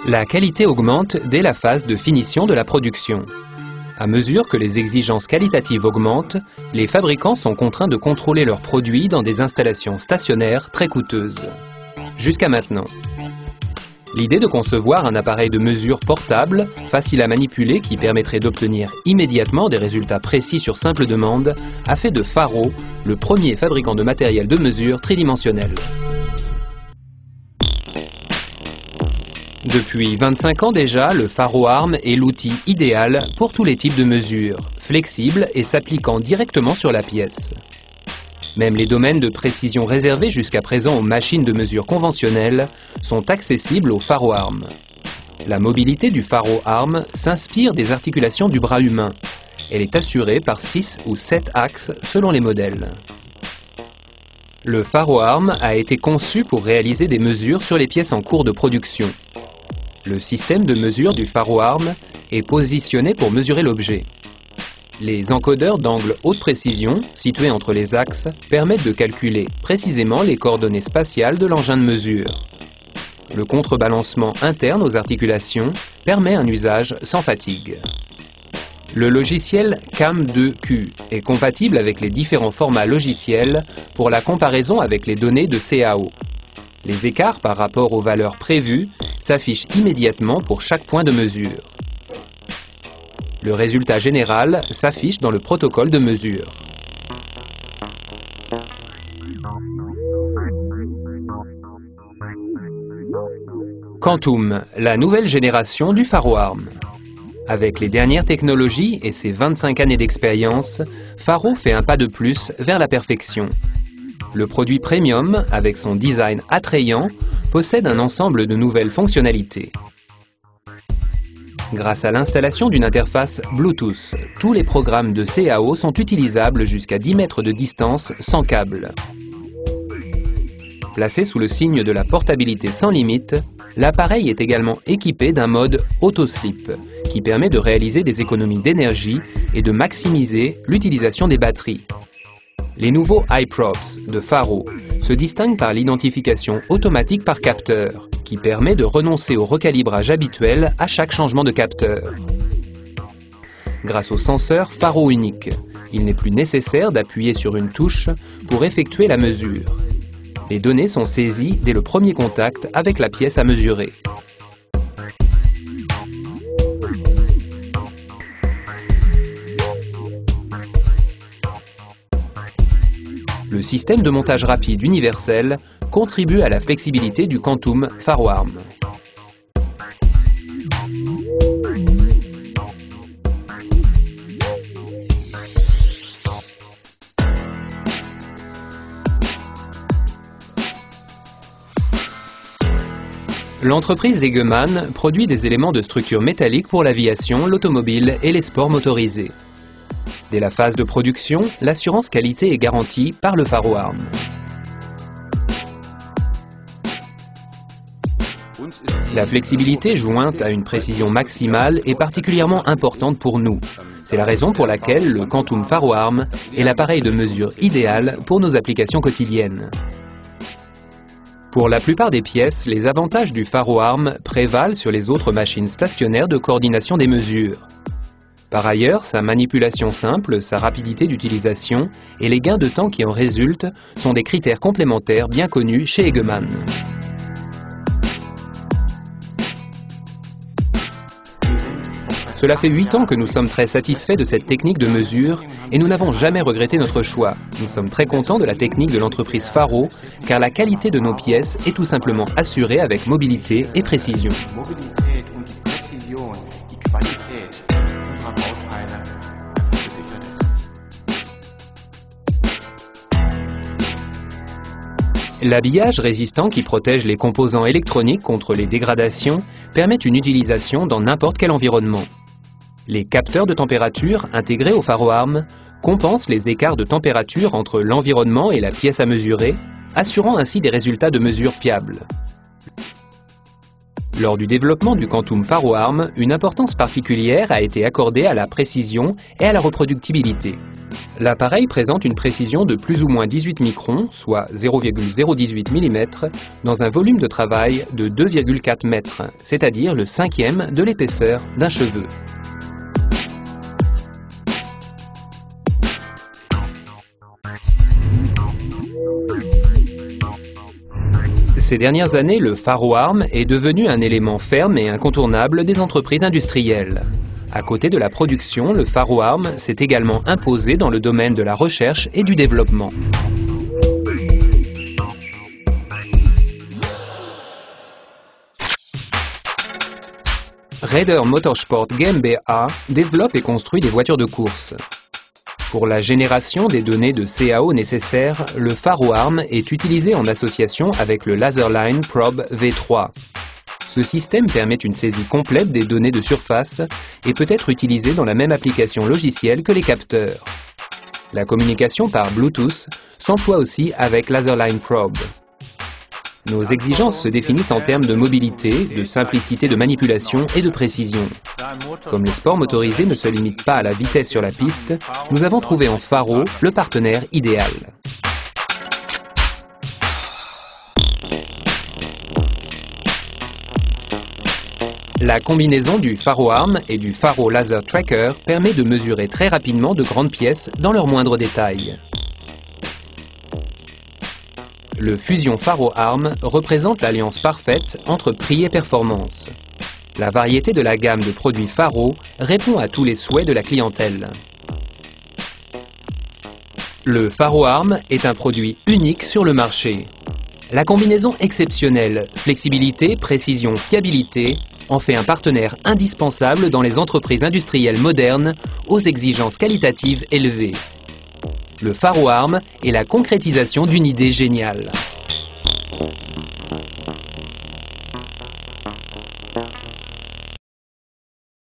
La qualité augmente dès la phase de finition de la production. À mesure que les exigences qualitatives augmentent, les fabricants sont contraints de contrôler leurs produits dans des installations stationnaires très coûteuses. Jusqu'à maintenant. L'idée de concevoir un appareil de mesure portable, facile à manipuler, qui permettrait d'obtenir immédiatement des résultats précis sur simple demande, a fait de Faro le premier fabricant de matériel de mesure tridimensionnel. Depuis 25 ans déjà, le Faro Arm est l'outil idéal pour tous les types de mesures, flexible et s'appliquant directement sur la pièce. Même les domaines de précision réservés jusqu'à présent aux machines de mesure conventionnelles sont accessibles au Faro Arm. La mobilité du Faro Arm s'inspire des articulations du bras humain. Elle est assurée par 6 ou 7 axes selon les modèles. Le Faro Arm a été conçu pour réaliser des mesures sur les pièces en cours de production. Le système de mesure du Faro Arm est positionné pour mesurer l'objet. Les encodeurs d'angle haute précision, situés entre les axes, permettent de calculer précisément les coordonnées spatiales de l'engin de mesure. Le contrebalancement interne aux articulations permet un usage sans fatigue. Le logiciel CAM2Q est compatible avec les différents formats logiciels pour la comparaison avec les données de CAO. Les écarts par rapport aux valeurs prévues s'affichent immédiatement pour chaque point de mesure. Le résultat général s'affiche dans le protocole de mesure. Quantum, la nouvelle génération du Faro Arm. Avec les dernières technologies et ses 25 années d'expérience, Faro fait un pas de plus vers la perfection. Le produit premium, avec son design attrayant, possède un ensemble de nouvelles fonctionnalités. Grâce à l'installation d'une interface Bluetooth, tous les programmes de CAO sont utilisables jusqu'à 10 mètres de distance sans câble. Placé sous le signe de la portabilité sans limite, l'appareil est également équipé d'un mode auto-sleep, qui permet de réaliser des économies d'énergie et de maximiser l'utilisation des batteries. Les nouveaux iProps de Faro se distinguent par l'identification automatique par capteur, qui permet de renoncer au recalibrage habituel à chaque changement de capteur. Grâce au senseur Faro unique, il n'est plus nécessaire d'appuyer sur une touche pour effectuer la mesure. Les données sont saisies dès le premier contact avec la pièce à mesurer. Le système de montage rapide universel contribue à la flexibilité du Quantum Faro Arm. L'entreprise Egemann produit des éléments de structure métallique pour l'aviation, l'automobile et les sports motorisés. Dès la phase de production, l'assurance qualité est garantie par le Faro Arm. La flexibilité jointe à une précision maximale est particulièrement importante pour nous. C'est la raison pour laquelle le Quantum Faro Arm est l'appareil de mesure idéal pour nos applications quotidiennes. Pour la plupart des pièces, les avantages du Faro Arm prévalent sur les autres machines stationnaires de coordination des mesures. Par ailleurs, sa manipulation simple, sa rapidité d'utilisation et les gains de temps qui en résultent sont des critères complémentaires bien connus chez Egemann. Cela fait 8 ans que nous sommes très satisfaits de cette technique de mesure et nous n'avons jamais regretté notre choix. Nous sommes très contents de la technique de l'entreprise Faro car la qualité de nos pièces est tout simplement assurée avec mobilité et précision. L'habillage résistant qui protège les composants électroniques contre les dégradations permet une utilisation dans n'importe quel environnement. Les capteurs de température intégrés au Faro Arm compensent les écarts de température entre l'environnement et la pièce à mesurer, assurant ainsi des résultats de mesure fiables. Lors du développement du Quantum FaroArm, une importance particulière a été accordée à la précision et à la reproductibilité. L'appareil présente une précision de plus ou moins 18 microns, soit 0,018 mm, dans un volume de travail de 2,4 mètres, c'est-à-dire le cinquième de l'épaisseur d'un cheveu. Ces dernières années, le FaroArm est devenu un élément ferme et incontournable des entreprises industrielles. À côté de la production, le FaroArm s'est également imposé dans le domaine de la recherche et du développement. Raider Motorsport GmbH développe et construit des voitures de course. Pour la génération des données de CAO nécessaires, le FaroArm est utilisé en association avec le Laserline Probe V3. Ce système permet une saisie complète des données de surface et peut être utilisé dans la même application logicielle que les capteurs. La communication par Bluetooth s'emploie aussi avec Laserline Probe. Nos exigences se définissent en termes de mobilité, de simplicité de manipulation et de précision. Comme les sports motorisés ne se limitent pas à la vitesse sur la piste, nous avons trouvé en Faro le partenaire idéal. La combinaison du FaroArm et du Faro Laser Tracker permet de mesurer très rapidement de grandes pièces dans leurs moindres détails. Le Fusion FaroArm représente l'alliance parfaite entre prix et performance. La variété de la gamme de produits Faro répond à tous les souhaits de la clientèle. Le FaroArm est un produit unique sur le marché. La combinaison exceptionnelle, flexibilité, précision, fiabilité, en fait un partenaire indispensable dans les entreprises industrielles modernes aux exigences qualitatives élevées. Le FaroArm est la concrétisation d'une idée géniale.